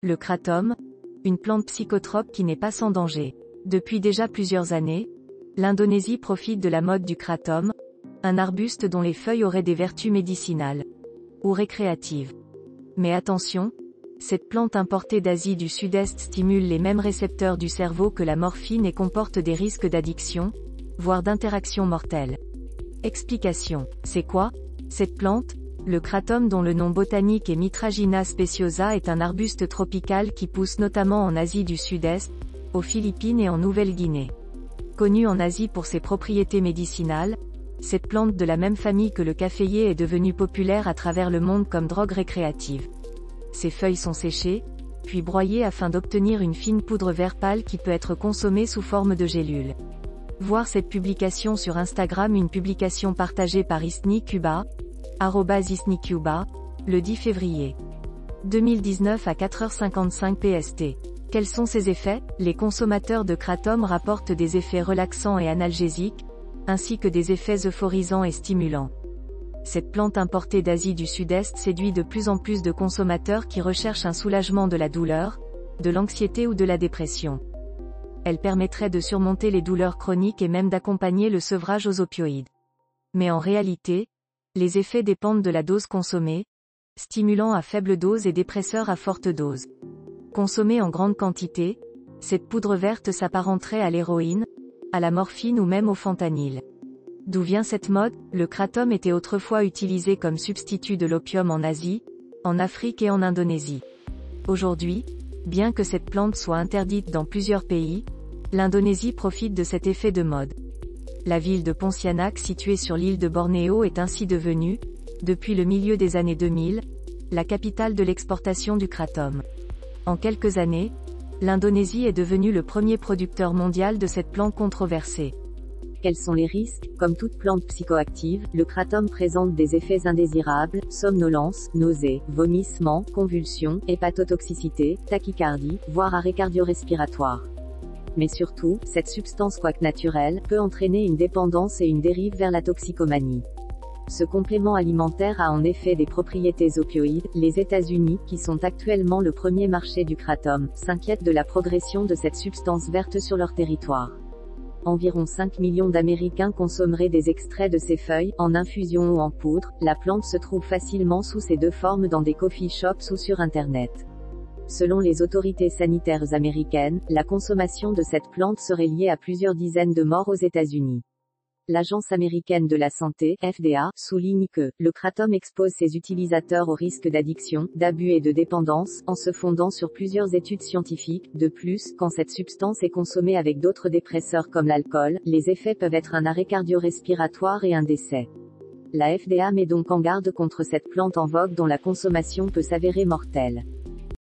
Le kratom, une plante psychotrope qui n'est pas sans danger. Depuis déjà plusieurs années, l'Indonésie profite de la mode du kratom, un arbuste dont les feuilles auraient des vertus médicinales ou récréatives. Mais attention, cette plante importée d'Asie du Sud-Est stimule les mêmes récepteurs du cerveau que la morphine et comporte des risques d'addiction, voire d'interaction mortelle. Explication. C'est quoi cette plante? Le kratom, dont le nom botanique est Mitragina speciosa, est un arbuste tropical qui pousse notamment en Asie du Sud-Est, aux Philippines et en Nouvelle-Guinée. Connue en Asie pour ses propriétés médicinales, cette plante de la même famille que le caféier est devenue populaire à travers le monde comme drogue récréative. Ses feuilles sont séchées, puis broyées afin d'obtenir une fine poudre vert pâle qui peut être consommée sous forme de gélules. Voir cette publication sur Instagram, une publication partagée par Isni Cuba, @IsniCuba, le 10 février 2019 à 4h55 PST. Quels sont ses effets? Les consommateurs de kratom rapportent des effets relaxants et analgésiques, ainsi que des effets euphorisants et stimulants. Cette plante importée d'Asie du Sud-Est séduit de plus en plus de consommateurs qui recherchent un soulagement de la douleur, de l'anxiété ou de la dépression. Elle permettrait de surmonter les douleurs chroniques et même d'accompagner le sevrage aux opioïdes. Mais en réalité, les effets dépendent de la dose consommée, stimulants à faible dose et dépresseurs à forte dose. Consommée en grande quantité, cette poudre verte s'apparenterait à l'héroïne, à la morphine ou même au fentanyl. D'où vient cette mode? Le kratom était autrefois utilisé comme substitut de l'opium en Asie, en Afrique et en Indonésie. Aujourd'hui, bien que cette plante soit interdite dans plusieurs pays, l'Indonésie profite de cet effet de mode. La ville de Pontianak, située sur l'île de Bornéo, est ainsi devenue, depuis le milieu des années 2000, la capitale de l'exportation du kratom. En quelques années, l'Indonésie est devenue le premier producteur mondial de cette plante controversée. Quels sont les risques? Comme toute plante psychoactive, le kratom présente des effets indésirables, somnolence, nausées, vomissements, convulsions, hépatotoxicité, tachycardie, voire arrêt cardio-respiratoire. Mais surtout, cette substance, quoique naturelle, peut entraîner une dépendance et une dérive vers la toxicomanie. Ce complément alimentaire a en effet des propriétés opioïdes. Les États-Unis, qui sont actuellement le premier marché du kratom, s'inquiètent de la progression de cette substance verte sur leur territoire. Environ 5 millions d'Américains consommeraient des extraits de ces feuilles, en infusion ou en poudre. La plante se trouve facilement sous ces deux formes dans des coffee shops ou sur Internet. Selon les autorités sanitaires américaines, la consommation de cette plante serait liée à plusieurs dizaines de morts aux États-Unis. L'Agence américaine de la santé, FDA, souligne que le kratom expose ses utilisateurs au risque d'addiction, d'abus et de dépendance, en se fondant sur plusieurs études scientifiques. De plus, quand cette substance est consommée avec d'autres dépresseurs comme l'alcool, les effets peuvent être un arrêt cardio-respiratoire et un décès. La FDA met donc en garde contre cette plante en vogue dont la consommation peut s'avérer mortelle.